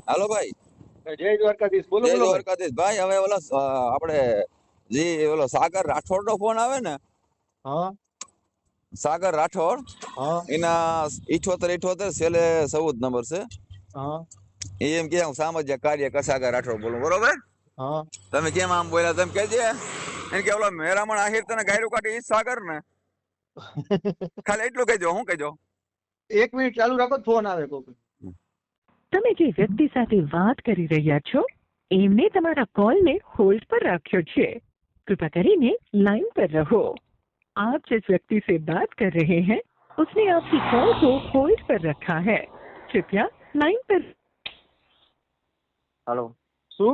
હાલો ભાઈ. જય દ્વારકાધીશ. બોલો જય બોલો ભાઈ. દ્વારકાધીશ ભાઈ. હવે ઓલા આપણે જે ઓલો સાગર રાઠોડ નો ફોન આવે ને, હા સાગર રાઠોડ, હા એના 78 છેલ્લે 14 નંબર છે. હા એ એમ કે હું સામાજિક કાર્ય સાગર રાઠોડ બોલું, બરોબર? હા તમે કેમ આમ બોલ્યા, તમે કહેજે એને કે ઓલો મેરામણ આહિર તને ગાયરું કાઢી ઈ સાગર ને, ખાલી એટલું કહેજો. હું કહેજો? 1 મિનિટ ચાલુ રાખો, ફોન આવે કોક. તમે જે વ્યક્તિ સાથે વાત કરી રહ્યા છો એમને તમારા કોલને होल्ड पर રાખ્યો છે। कृपया કરીને लाइन पर रहो। आप जिस व्यक्ति से बात कर रहे हैं उसने आपकी कॉल को होल्ड पर रखा है। कृपया लाइन पर। हेलो શું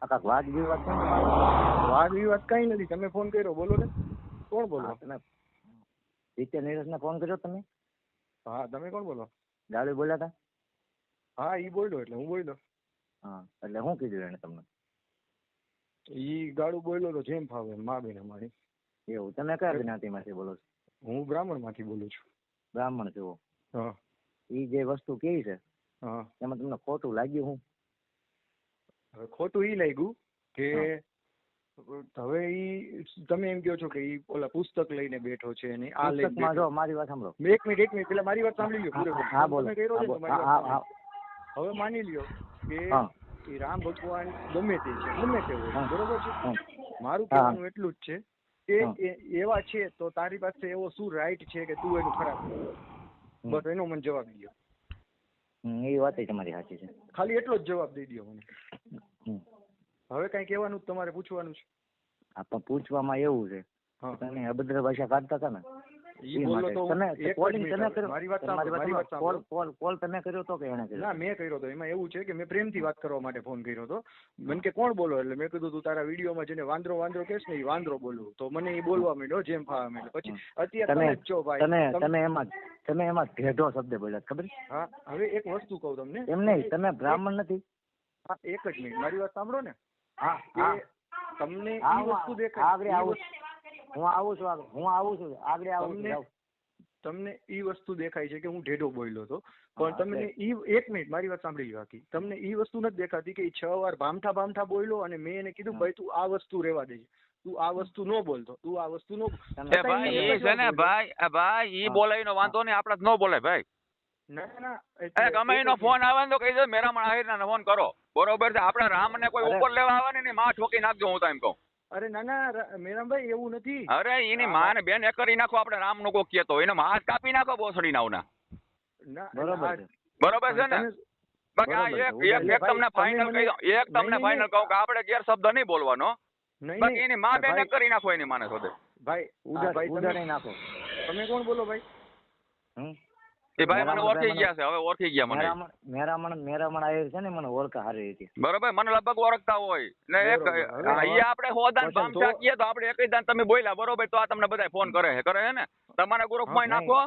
आका वाद विवाद केम તમારો? વાદ વિવાદ કઈ નથી, તમે ફોન કર્યો, બોલો ને. કોણ બોલો? હા, તમે જીતે નીરજને ફોન કર્યો તમે? હા, તમે કોણ બોલો? ગાડી બોલ્યા હતા? હા, ઈ બોલ્યો એટલે હું બોલ્યો. હા, એટલે શું કીધું એને તમને? ઈ ગાડું બોલ્યો તો જેમ ફાવે મા બેન અમારી. એવું? તમે કયા જ્ઞાતિમાંથી બોલો છો? હું બ્રાહ્મણ માંથી બોલું છું. બ્રાહ્મણ છો? હા ઈ જે વસ્તુ કેવી છે હા. એમાં તમને ખોટું લાગ્યું? હું હવે ખોટું ઈ લાગ્યું કે હવે ઈ તમે એમ કહો છો કે ઈ ઓલા પુસ્તક લઈને બેઠો છે ને આ લઈને પુસ્તકમાં જો બેઠો. મારી વાત સાંભળો. એક મિનિટ પેલા મારી વાત સાંભળી લ્યો પૂરેપૂરી. હા બોલો. તમે કર્યો છે ને તો મારી હા વાત હા સાંભળી. હવે માની લ્યો કે હા એ રામ ભગવાન ગમે તે છે, ગમે તે હોય, હા. બરોબર છે. હા. મારું હા. કહેવાનું એટલું જ છે કે હા. એવા છે તો તારી પાસે એવો શું રાઈટ છે કે તું એનું ખરાબ કરે? બસ એનો મને જવાબ દો. એ વાત તમારી સાચી છે. ખાલી એટલો જ જવાબ દઈ દો મને. હમ. હવે કઈ કહેવાનું તમારે પૂછવાનું છે? આ પણ પૂછવામાં એવું છે હા, તમે અભદ્ર ભાષા કાઢતા હતા ને ઈ બોલો તો તમે એક જ કોલિંગ મિનિટ તમે આવે. કર્યો? મારી વાત મારી સાંભળો, મારી વાત કોલ સાંભળો. કોલ કોલ તમે કર્યો તો કે એને કર્યો? ના, મેં કર્યો હતો. એમાં એવું છે કે મેં પ્રેમથી વાત કરવા માટે ફોન કર્યો હતો. મને કે કોણ બોલો, એટલે મેં કીધું તું તારા વિડીયોમાં જેને વાંદરો વાંદરો કહેશ ને એ વાંદરો બોલું, તો મને એ બોલવા માંડ્યો જેમ ફાવે માંડ્યો. પછી અત્યારે તમે જ છો ભાઈ. તમે એમાં ભેઢો શબ્દ બોલ્યા ખબર? હા, હવે એક વસ્તુ કહું તમને. એમ નહીં, તમે બ્રાહ્મણ નથી? હા, એક જ મિનિટ મારી વાત સાંભળો ને. હા કે તમને ઈ વસ્તુ દેખાય, આગળ આવું હું આવું છું આગળ આવું છું. તમને ઈ વસ્તુ દેખાય છે કે હું ઢેઢો બોલ્યો હતો, પણ તમને ઈ એક મિનિટ મારી વાત સાંભળી લો આખી. તમને ઈ વસ્તુ નથી દેખાતી કે ઈ 6 વાર ભામઠા બોલ્યો અને મેં એને કીધું ભાઈ તું આ વસ્તુ રહેવા દેજે, તું આ વસ્તુ નો બોલતો, તું આ વસ્તુ નો. ભાઈ એ છે ને ભાઈ ઈ બોલાય નો વાંધો નહીં, આપણે ન બોલાય ભાઈ. ના ના એ ગમે એનો ફોન આવે ને તો કહી દો મેરામણ આહિર ને ફોન કરો, બરોબર છે? આપણે રામ ને કોઈ ઉપર લેવા આવે ને માં ઠોકી નાખજો, હું તો એમ કહું. અરે ના ના મેરામભાઈ એવું નથી. અરે એની માં ને બેન એક કરી નાખો, આપણે રામ નો કોક કહેતો એને હાથ કાપી નાખો બોસડી નાવના, બરોબર છે ને? બાકી આ એક તમને ફાઇનલ કહી દઉં, એક તમને ફાઇનલ કહું કે આપણે ગેર શબ્દ નહીં બોલવાનો. બાકી એની માં બેન એક કરી નાખો, એની માને શોધે ભાઈ. ઉડાડી નાખો. તમે કોણ બોલો ભાઈ? એ ભાઈ મને ઓળખી ગયા છે, હવે ઓળખી ગયા મને. મેરામણ આયર છે ને મને ઓળખા હારી હતી, બરોબર? મને લગભગ ઓળખતા હોય ને. એક આપણે હોદાન ભામચા કીએ તો આપણે એક દાન તમે બોલ્યા, બરોબર? તો આ તમને બધા ફોન કરે છે ને, તમારા ગ્રુપમાં નાખો.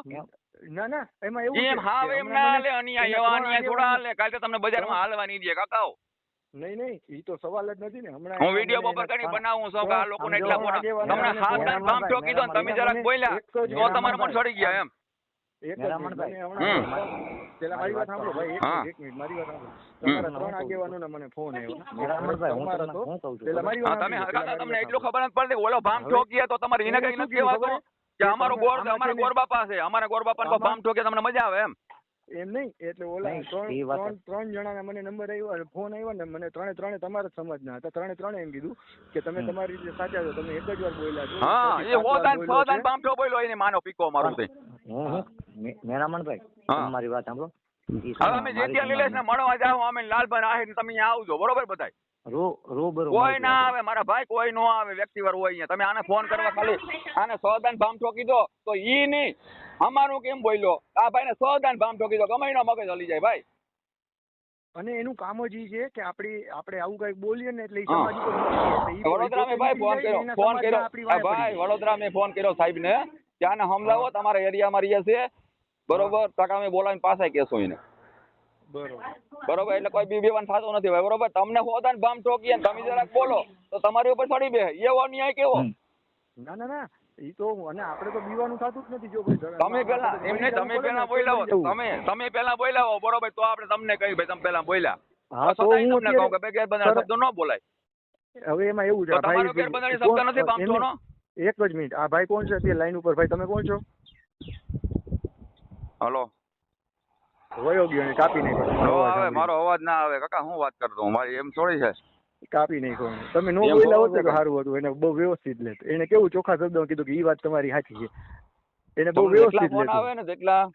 ના ના એમાં એવું એમ હાવ એમ ના હાલે, અન્યાય એવા અન્યાય થોડા હાલે. કાલે તો તમને બજારમાં હાલવા નહીં દે કાકાઓ. નહીં ઈ તો સવાલ જ નથી ને. હમણાં હું વિડીયો બપોર કરી બનાવું છું કે આ લોકોને એટલા ફોન તમને હાથ દાન ભામ ઠોકી દો, તમે જરાક બોલ્યા તો તમારા મન સડી ગયા એમ. પેલા મારી વાત સાંભળો ભાઈ, એક મિનિટ મારી વાત સાંભળો. તમારા 3 આગેવાનોના મને ફોન આવ્યો. તમને એટલું ખબર નથી પડતી ઓલો ભામ ઠોકીએ તો તમારે એને કઈ નથી કહેવાતું કે અમારા ગોરબાપા છે, અમારા ગોરબાપા ભામ ઠોકે તમને મજા આવે એમ? એમ નહીં, એટલે ઓલા ત્રણ જણાના મને નંબર આવ્યો, ફોન આવ્યો ને. મને ત્રણે તમારા સમાજના હતા. ત્રણે એમ કીધું કે તમે તમારી રીતે સાચા છો, તમે એક જ વાર બોલ્યા છો. હા, એ હોદાન ભામ ઠો બોલ્યો એને માનો પીકો મારું છે. મેરામણભાઈ તમારી વાત સાંભળો. હવે અમે જેતિયા નિલેશ ને મળવા જાવ, અમે લાલભાઈ આહિર તમે અહીંયા આવજો, બરોબર? બધાય રૂબરૂ કોઈ ના આવે મારા ભાઈ, કોઈ નો આવે, વ્યક્તિવાર હોય અહીંયા. તમે આને ફોન કરવા ખાલી આને સોદાન ભામ ઠોકી દો તો ઈ નહીં અમારું કેમ બોલ્યો, આ ભાઈ ને સોદાન ભામ ઠોકી દો, ગમે નો મગજ હલી જાય ભાઈ. અને એનું કામ જ ઈ છે કે આપણે આવું કઈક બોલીએ ને એટલે વડોદરા મેં ભાઈ ફોન કર્યો ભાઈ, વડોદરા મેં ફોન કર્યો સાહેબ ને કે આને હમલાવો, તમારા એરિયામાં રહીએ છે, બરોબર? ટકા મેં બોલાવીને પાછા કેસો એને, બરોબર? એટલે કોઈ બીવાનું થતું નથી ભાઈ, બરોબર? તમને હોદાન ભામ ઠોકીએ તમે જરાક બોલો તો તમારી ઉપર ચડી બે, એવો અન્યાય કેવો? ના ના ના ઈ તો, અને આપણે તો બીવાનું થતું જ નથી. જો તમે પેલા એમને તમે પેલા બોલાવો, તમે પેલા બોલાવો, બરોબર? તો આપણે તમને કહી ભાઈ તમે પેલા બોલ્યા, હા તો છતાંય હું તમને કહું કે અત્યારે બે ગેરબંધારણ શબ્દો ન બોલાય. હવે એમાં એવું છે તો આ તમારો ભાઈ ગેરબંધારણ શબ્દ નથી ભામઠોનો. એક જ મિનિટ, આ ભાઈ કોણ છે અત્યારે લાઈન ઉપર? ભાઈ તમે કોણ છો? હલો. વયો ગયો ને કાપી નાખ્યો નો તમારો અવાજ આવે, સાંભળીને. મારો અવાજ ના આવે કાકા, હું વાત કરતો હું, મારી એમ થોડી છે. કાપી નાખ્યો એને. તમે નો એમ બોલ્યા થોડું હોત ને તો છે. સારું હતું. એને બહુ વ્યવસ્થિત લેત. એને કેવું ચોખ્ખા શબ્દમાં કીધું કે ઈ વાત તમારી સાચી છે. એને બહુ તમને જેટલા વ્યવસ્થિત ફોન આવે લેતું. ને તેટલા હા.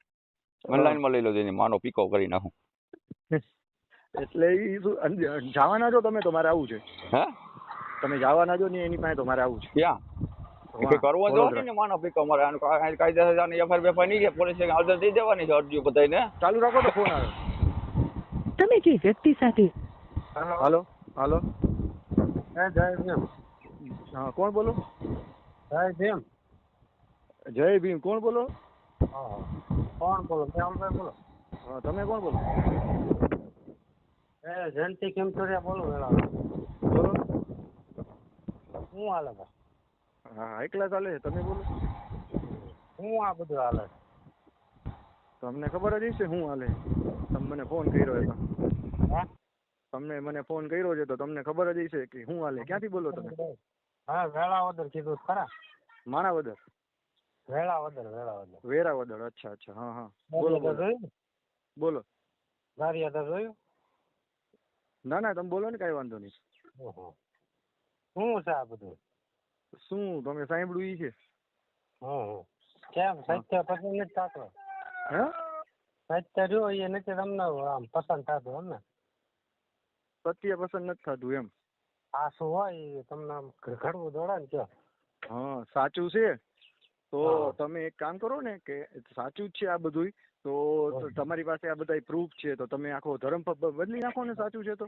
ઓનલાઈનમાં લઈ લો, જેની માનો પીકો કરી નાખું. એટલે ઈ શું જવાના છો તમે? તો મારે આવું છે. હે તમે જવાના છો ને એની પાસે તો મારે આવું છે. ક્યાં વાહ, કે કરવો જો વડોદરા. ને માનો પીકો મારે આનું કાયદેસર એફઆઈઆર બેફાઈર નહીં કે પોલીસ હાજર થઈ જવાની છે અરજીઓ બધાને. ચાલુ રાખો તો ફોન આવે. તમે જે વ્યક્તિ સાથે હાલો હાલો. જય ભીમ. હા કોણ બોલો? જય ભીમ. જય ભીમ. કોણ બોલો? કોણ બોલો? મેહુલભાઈ બોલો. હા તમે કોણ બોલો? જયંતિ કેમચોરિયા બોલું. વેલા બોલો. શું હાલે ભાઈ? હા એકલા ચાલે છે. તમે બોલો. શું આ બધું હાલે? તમને ખબર જ હશે શું હાલે. તમે મને ફોન કર્યો હતો. હા તમને મને ફોન કર્યો છે તો તમને ખબર જ હશે કે શું હાલે. ક્યાંથી બોલો તમે? હા વેળાવદર કીધું ખરા. માણાવદર? વેળાવદર. વેરાવદર. અચ્છા અચ્છા. હા હા બોલો બોલો જોયું? બોલો. ગારિયાદર જોયું? ના ના તમે બોલો ને, કઈ વાંધો નહીં. ઓહો. શું છે આ બધું? શું તમે સાંભળ્યું ઈ છે? કેમ સત્ય પસંદ નથી થતો? હે સત્ય રહ્યો એ નથી તમને આમ પસંદ થતું એમ ને? સત્ય પસંદ નથી થતું એમ? આ શું હોય એ તમને આમ ઘડવું દોડે ને કયો? હા સાચું છે તો હા. તમે એક કામ કરો ને કે સાચું જ છે આ બધું, તો તમારી પાસે આ બધા પ્રૂફ છે તો તમે આખો ધર્મ બદલી નાખો ને. સાચું છે તો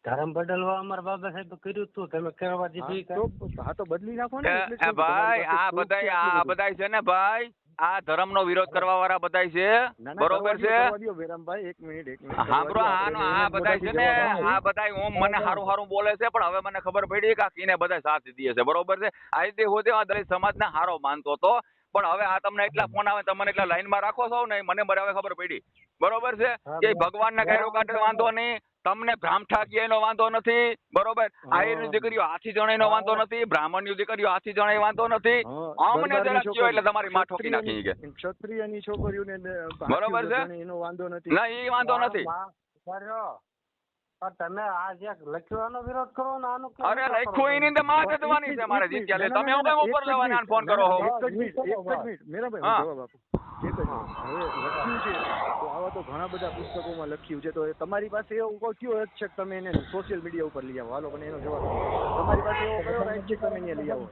ધર્મ બદલવા અમારા બાબા સાહેબ કર્યું તું, તમે કરવા દીધું. હા તો બદલી નાખો ને. એટલે જ એ કહું છું, ભાઈ તમારી પાસે આ proof છે બધાય આટલું આ બધું. બધાય છે ને ભાઈ, આ ધર્મનો વિરોધ કરવા વાળા બધાય છે. ના, ના, બરોબર છે. કરવા દ્યો, વિરામભાઈ, એક મિનિટ. હાંભળો, આનો આ બધાય છે ને, આ બધાય ઓમ મને હારું હારું બોલે છે, પણ હવે મને ખબર પડી કે આ કીને બધાય સાથ દીધી છે. બરોબર છે. આઈથી હું આ દલિત સમાજને હારો માનતો હતો, પણ હવે આ તમને એટલા ફોન આવે, તમને એટલા લાઈનમાં રાખો છો ને, મને હવે ખબર પડી. બરોબર છે કે ભગવાનને કાંઈ કાઢે વાંધો નહીં, તમને બ્રાહ્મઠા એનો વાંધો નથી. બરોબર. આહિરની દીકરીઓ હાથી જણાઈનો વાંધો નથી, બ્રાહ્મણની દીકરીઓ હાથી જણાઈ વાંધો નથી. અમને જરાક કયો એટલે તમારી માં ઠોકી નાખી કે ક્ષત્રિયની છોકરીઓને બરોબર છે. એનો વાંધો નથી. ના ઈ વાંધો નથી. તમે આ જે લખ્યો વિરોધ કરો ને આનો અરે લખ્યું એની અંદર માં જવાની છે મારે જીત્યા લે. તમે હું કેમ ઉપર લેવાના ફોન કરો છો? એક જ મિનિટ મેરાભાઈ, હું જવાબ આપું. એક જ મિનિટ. હવે લખ્યું છે તો આવા તો ઘણા બધા પુસ્તકોમાં લખ્યું છે, તો તમારી પાસે એવું કોઈ કયો એક છે કે તમે એને સોશિયલ મીડિયા ઉપર લઈ આવો. હાલો પણ એનો જવાબ તમારી પાસે એવો કયો રાઈટ છે તમે અહીંયા લઈ આવો.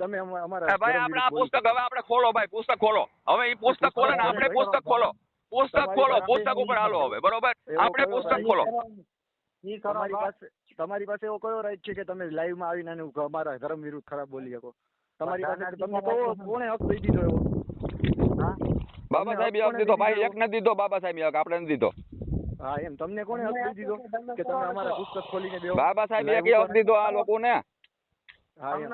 તમે અમારા ભાઈ આપણે આ પુસ્તક હવે આપણે ખોલો ભાઈ, પુસ્તક ખોલો. હવે એ પુસ્તક ખોલે ને આપણે પુસ્તક ખોલો. પુસ્તક ખોલો, પુસ્તક ઉપર હાલો હવે. બરોબર. આપણે પુસ્તક ખોલો. તમારી પાસે એવો કયો રાઈટ છે કે તમે લાઈવમાં આવીને અમારા ધર્મ વિરુદ્ધ ખરાબ બોલી શકો? તમારી પાસે તમને કોણે હક દઈ દીધો એવો? બાબા સાહેબ હક દીધો ભાઈ, એક નથી દીધો બાબા સાહેબ હક, આપણે નથી દીધો. હા એમ તમને કોણે હક દઈ દીધો કે તમે અમારા પુસ્તક ખોલીને બેહો? બાબા સાહેબ એક હક દીધો આ લોકોને. હા એમ.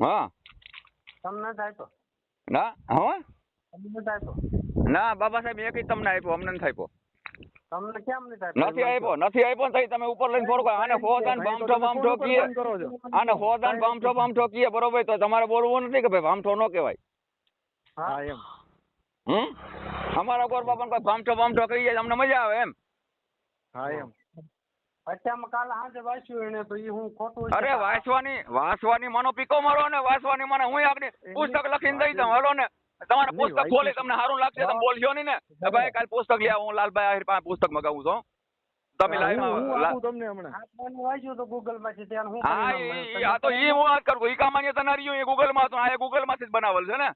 હા તમને આપ્યો? ના હા તમને આપ્યો? ના બાબા સાહેબ એક જ તમને આપ્યો, અમને નથી આપ્યો. તમને કેમ નથી આપ્યો થઈ તમે ઉપર લઈને ફોડો. આને ફોદાન બામઠો કીએ, આને ફોદાન બામઠો કીએ. બરોબર. તો તમારે બોલવું નથી કે ભાઈ બામઠો ન કહેવાય. હા એમ. અમારા ગોર બાપા કોઈ બામઠો કહી જાય અમને મજા આવે એમ. હા એમ. અત્યારમાં કાલે સાંજે વાંચ્યું એને તો એ હું ખોટું. અરે વાંચવાની મનો પીકો મારો ને વાંચવાની મને હું આગળ પુસ્તક લખીને દઈ દઉં. હાલો ને તમારે પુસ્તક ખોલી તમને સારું લાગશે તમે બોલજો નહીં ને ભાઈ કાલ પુસ્તક લઈ આવો. હું લાલભાઈ આહિર પાસે પુસ્તક મગાવું છું. તમે લાઈવ તમને હમણાં વાંચ્યું તો ગૂગલ માંથી ત્યાં હું હા તો ઈ હું વાત કરું. ઈ કામાન્ય તનારીઓ એ ગૂગલ માં તો આ ગૂગલ માંથી જ બનાવેલ છે ને.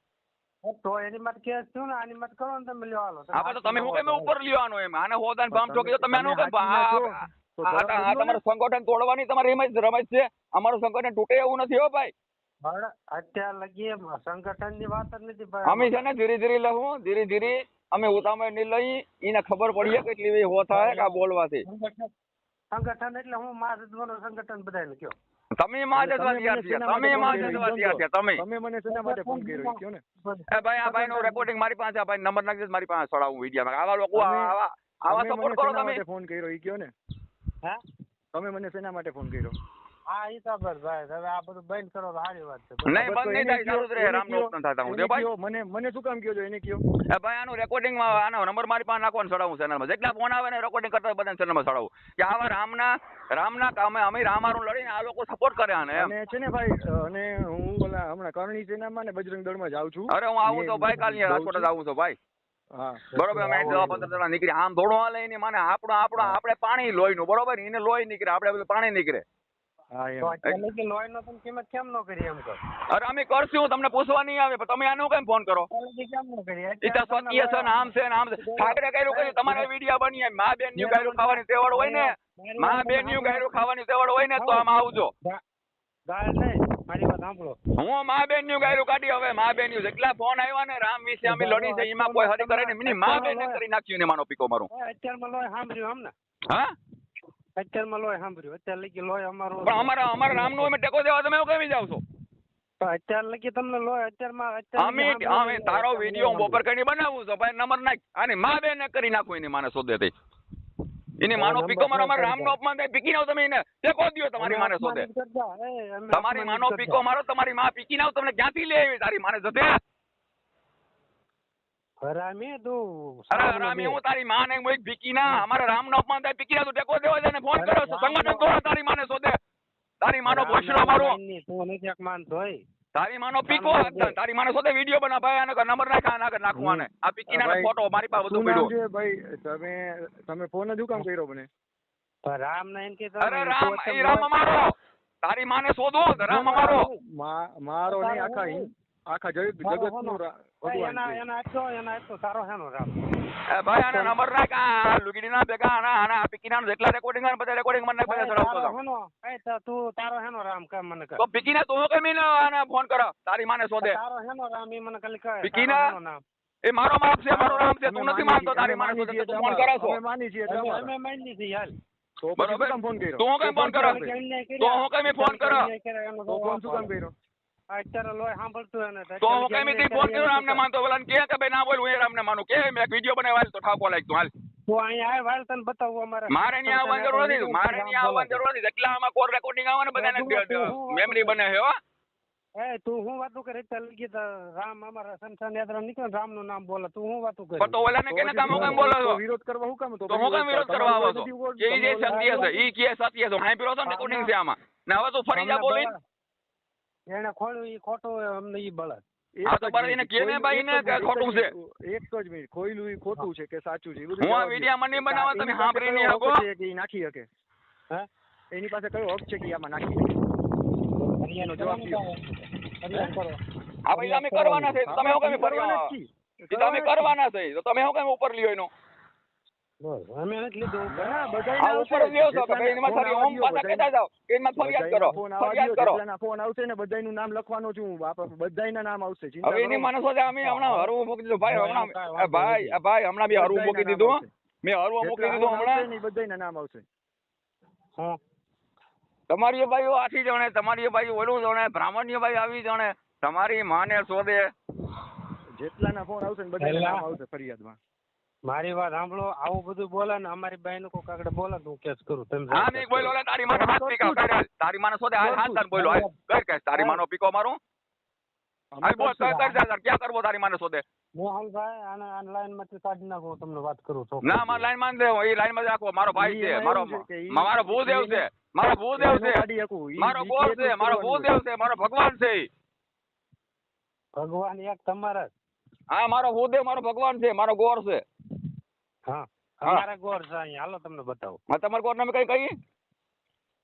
તો એની માટે કેસ થયું ને આની માટે કરો ને તમે લ્યો હાલો. હા તો તમે હું કેમ ઉપર લ્યો આનો એમ? આને હોદાન બામઠો કીધો તમે આનું કેમ? આ તમારું સંગઠન તોડવાની તમારી એમ જ રમત છે. અમારું સંગઠન તૂટે એવું નથી હો ભાઈ. અત્યાર લગી સંગઠન ની વાત જ નથી. અમે છે ને ધીરે ધીરે લખવું, ધીરે ધીરે અમે ઉતામળ નહીં લઈ. એને ખબર પડીએ કેટલી હો થાય કે આ બોલવાથી. સંગઠન એટલે હું મહાસત્વનું સંગઠન બધાને કયો. તમે મહાજનવાદીયા છે. તમે મહાજનવાદીયા છે. તમે મને શેના માટે ફોન કર્યો કયો ને? એ ભાઈ આ ભાઈ નું રેકોર્ડિંગ મારી પાસે, આ ભાઈ નંબર નાખી દે મારી પાસે. ચડાવું વિડીયો. આવા લોકો આવા આવા તમે સપોર્ટ મને કરો શેના તમે. માટે ફોન કર્યો ઈ કયો ને. હે તમે મને શેના માટે ફોન કર્યો? હા ઈ તો બસ ભાઈ હવે આ બધું બંધ કરો તો સારી વાત છે. નહીં બંધ નહીં થાય, ચાલુ જ રહે, રામનો ઓપન થતા હું. એને ભાઈ કયો, મને શું કામ કયો છો? એને કયો. એ ભાઈ આનું રેકોર્ડિંગમાં આનો નંબર મારી પાસે નાખવાનું ચડાવું ચેનલમાં. જેટલા ફોન આવે ને રેકોર્ડિંગ કરતા બધા ચેનલમાં ચડાવું કે આવા રામના કામે અમે રામારું લડીને આ લોકો સપોર્ટ કરે આને એમ. અને છે ને ભાઈ, અને હું ઓલા હમણાં કરણી સેનામાં ને બજરંગ દળમાં જાઉં છું. અરે હું આવું તો ભાઈ કાલ રાજકોટ જ આવું છું ભાઈ. હા બરોબર અમે 10-15 જણા નીકળી આમ થોડું હાલે એની માને આપણે પાણી લોહીનું બરોબર એને લોહી નીકળે આપણે બધું પાણી નીકળે. હા તો એમ. અત્યારે કે લોહીનો તમે કિંમત કેમ ન કરી એમ કહો? અરે અમે કરશું તમને પૂછવા નહીં આવે પણ તમે આનું કેમ ફોન કરો? અત્યારે કેમ ન કરી? ઈ તો સત્ય છે ને આમ છે ને આમ છે. ઠાકરે કર્યું કે તમારે વિડીયો બની મા બેન ન્યુ ગાયરું ખાવાની તેવડ હોય ને, મા બેન ન્યુ ગાયરું ખાવાની તેવડ હોય ને તો આમ આવજો. ગાળ નહીં, મારી વાત સાંભળો. હું મા બેન ન્યુ ગાયરું કાઢી હવે મા બેન ન્યુ જેટલા ફોન આવ્યા ને રામ વિશે અમે લડી છે એમાં કોઈ હરી કરે ને મિની મા બેન ને કરી નાખ્યું ને માનો પીકો મારું. અત્યારમાં લોહી સાંભળ્યું આમ ને? હા અત્યારમાં લોહી સાંભળ્યું. અત્યારે લગી લોહી અમારું. પણ અમારા રામનું અમે ટેકો દેવા તમે કેવી જાવ છો? તો અત્યારે લગી તમને લોહી અત્યારમાં અમે તારો વિડીયો હું બપોર કરીને બનાવું છું ભાઈ નંબર નાખ અને મા બેન ને કરી નાખું એની માને શોધે તે એને માનો પીકો મારો અમારા રામનો અપમાન થાય પીકી નાવ તમે એને ટેકો દ્યો તમારી માને શોધે. તમારી માનો પીકો મારો તમારી માં પીકી નાવ તમને ક્યાંથી લે આવી તારી માને જતે? હરામી તું. અરે રામી હું તારી માને એક પીકી ના અમારા રામનો અપમાન થાય પીકી ના તું ટેકો દેવા જાય ને ફોન કરો છો સંગઠન તોડો તારી માને શોધે. તારી માનો ભોસડો મારો તું નથી એક માન ધોઈ. તારી માનો પીકો તારી માને શોધે વિડીયો બના ભાઈ આને નંબર નાખવા આને આ પીકી ના ફોટો મારી પાસે બધું શું નામ પડ્યો. છે ભાઈ? તમે ફોન જ કામ કર્યો મને? રામ ના એમ કે અરે રામ એ રામ અમારો તારી માને શોધો રામ અમારો મારો નહીં આખા જગત નું એના આપ્યો તારો હેનો રામ. એ ભાઈ આને નંબર નાખ આ લુગડી ના ભેગા આના પીકી ના જેટલા રેકોર્ડિંગ આવે બધા રેકોર્ડિંગ મને બધા ચડાવતો તારો હેનો તું તારો હેનો રામ કે મને કહે. તો પીકી ના તું કેમ આને ફોન કરો તારી માને શોધે? તારો હેનો રામ એ મને ખાલી કહે. પીકી ના એ મારો બાપ છે મારો રામ છે તું નથી માનતો તારી માને શોધે તું ફોન કરો છો. અમે માની છીએ એટલે અમે માની લીધી હાલ. તો બરોબર. પછી શું કામ ફોન કર્યો? તું કેમ ફોન કરો? તો હું કેમ ફોન કરો? તો ફોન શું કામ કર્યો? અત્યારે લોહી સાંભળતું એને તો હું કેમ ફોન કર્યો રામને માનતો બોલા કે ભાઈ ના બોલ હું એ રામને માનું કે મેં એક વિડીયો બનાવ્યો તો ઠાકો લાગ તું હાલ. તું અહીંયા આવ હાલ તને બતાવું અમારે. મારે નહીં આવવાની જરૂર નથી મારે નહીં આવવાની જરૂર નથી જેટલા આમાં કોલ રેકોર્ડિંગ આવે ને બધાને મેમરી બને છે હો. એ તું હું વાતું કરે અત્યારે લગી તો રામ અમારા સંસાર યાત્રા નીકળે રામ નું નામ બોલે તું હું વાતું કરે? પણ તો ઓલાને કેને કામ હું કેમ બોલો છો? વિરોધ કરવા હું કામ? તો હું કેમ વિરોધ કરવા આવો છો? એ જે સત્ય છે ઈ કે સત્ય છે હાઈ પીરો છો રેકોર્ડિંગ છે આમાં ને હવે તું ફરી જા બોલી. એને ખોલ્યું ઈ ખોટું અમને ઈ બળદ. હા તો બરાબર એને કેને ભાઈ ને કે ખોટું છે? એક જ મિનિટ, ખોયલું ઈ ખોટું છે કે સાચું છે? હું આ વિડિયો મને નહીં બનાવવા તમે સાંભળી નહીં શકો. કે ઈ નાખી શકે? હે એની પાસે કયો હક છે કે આમાં નાખી શકે? હરિયાનો જવાબ દ્યો. હરિયાણ કરો. આ ભાઈ તમે કરવાના છે તમે હું કેમ કરવાના જ ફરી છીએ. તમે કરવાના છે તો તમે હું કેમ ઉપર લ્યો એનો? બોલ અમે નથી લીધું. ઘણા આ બધાયના ઉપર લ્યો છો કે ભાઈ એમાં ફરી ઓમ પાછા કહેતા જાવ એમાં ફરિયાદ કરો ફરિયાદ કરો. ફોન આવશે ને બધાયનું નામ લખવાનું છું બધાયના નામ આવશે. હવે એની માણસો અમે હમણાં હરવું મૂકી દીધું ભાઈ હમણાં ભાઈ હમણાં બી હરવું મૂકી દીધું મેં હરવું મૂકી દીધું હમણાં બધાયના નામ આવશે. હા તમારી ભાઈઓ આથી જણે તમારી ભાઈ ઓલું જણે બ્રાહ્મણીય ભાઈ આવી જણે તમારી માને શોધે જેટલાના ફોન આવશે ને બધાયના નામ આવશે ફરિયાદમાં. મારી વાત સાંભળો આવું બધું બોલે ને અમારી બાઈ નું કોઈ આગળ બોલે તો હું કેસ કરું. તમે હા નહીં બોલો તારી માનો હાથ પીકા કાઢ તારી માને શોધે હાથ તાર બોલો હાલ કર કે તારી માનો પીકો મારું હાલ બોલ કર ક્યાં કરવો તારી માને શોધે? મોહનભાઈ આને લાઈન માંથી કાઢી નાખો તમને વાત કરું છું. ના મારા લાઈન માં દે એ લાઈન માં રાખો મારો ભાઈ છે મારો ભૂદેવ છે મારો ભૂદેવ છે મારો ગોર છે મારો ભૂદેવ છે મારો ભગવાન છે. ભગવાન એક તમારા જ. હા મારો ભૂદેવ મારો ભગવાન છે મારો ગોર છે. હા અમારા ગોર છે અહીંયા હાલો તમને બતાવો. હા તમારા ગોર ને અમે કઈ કહીએ?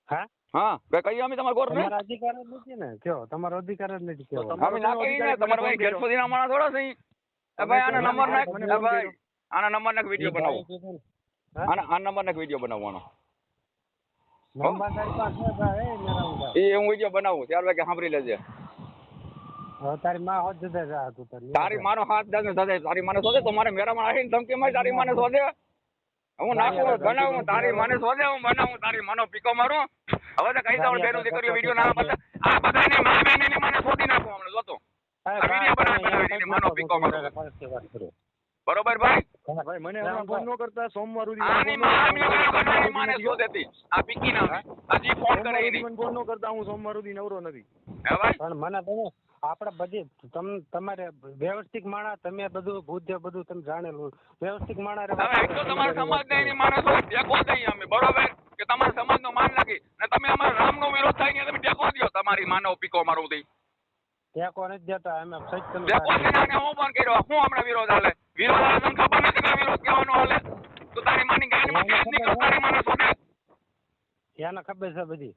હા હા કઈ કહીએ અમે તમારા ગોર ને? તમારો અધિકાર જ નથી ને કયો તમારો અધિકાર જ નથી કયો. અમે ના કહીએ ને તમારા ભાઈ ઘેર સુધી ના માણસ થોડા છે. ભાઈ આના નંબર નાખ ભાઈ આના નંબર નાખ વિડીયો બનાવો આ નંબર નાખ વિડીયો બનાવવાનો નંબર તારી પાસે છે એ મેરા એ હું વિડીયો બનાવું 4 વાગે સાંભળી લેજે. હવે તારી માં હોત જતા જા તું તારી માનો હાથ દાદા સાથે તારી માને શોધે તો મારે મેરામાં આવીને ધમકી માં તારી માને શોધે હું નાખું બનાવું તારી માને શોધે હું બનાવું તારી માનો પીકો મારું. હવે તો કઈ દઉં બેનું દીકરીઓ વિડીયો ના બધા આ બધાની મા બેની માને શોધી નાખું હમણાં જોતો આ વિડીયો બનાવી માનો પીકો મારો. બરોબર ભાઈ? ભાઈ મને હમણાં ફોન ન કરતા સોમવાર સુધી આની માને શું દેતી? આ પીકી નામે. હજી ફોન કરે ઈ નહીં. ફોન ન કરતા હું સોમવાર સુધી નવરો નથી. હે ભાઈ? પણ મને તમે આપણે બધી તમારે વ્યવસ્થિત માણા તમે બધું બુદ્ધિ બધું તમે જાણેલું વ્યવસ્થિત માણા હવે એક તો તમારા સમાજને એની માને શું ટેકો દઈએ અમે, બરોબર? કે તમારા સમાજનો માન લાગી અને તમે અમારા રામનો વિરોધ થાય ને તમે ટેકો દ્યો તમારી માનવ પીકો મારું દી. ટેકો નથી દેતા અમે સત્ય ટેકો દઈને આને હું પણ કર્યો, હું હમણાં વિરોધ હાલે? વિરોધ હાલે તને ખબર નથી કે આ વિરોધ કહેવાનો હાલે? તો તારી માની ગાયનમાં ક્યાંય જ નીકળો, તારી માને શું દે? એને ખબર છે બધી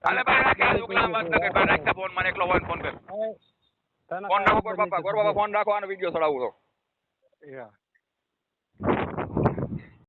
હાલે ભાઈ રાખે આ ઉકલા વાત ન કર ભાઈ, રાખે ફોન મને એકલો ફોન કર. તને ફોન રાખો બાપા, બાપા ફોન રાખો, આનો વિડિયો ચડાવું તો. Yeah.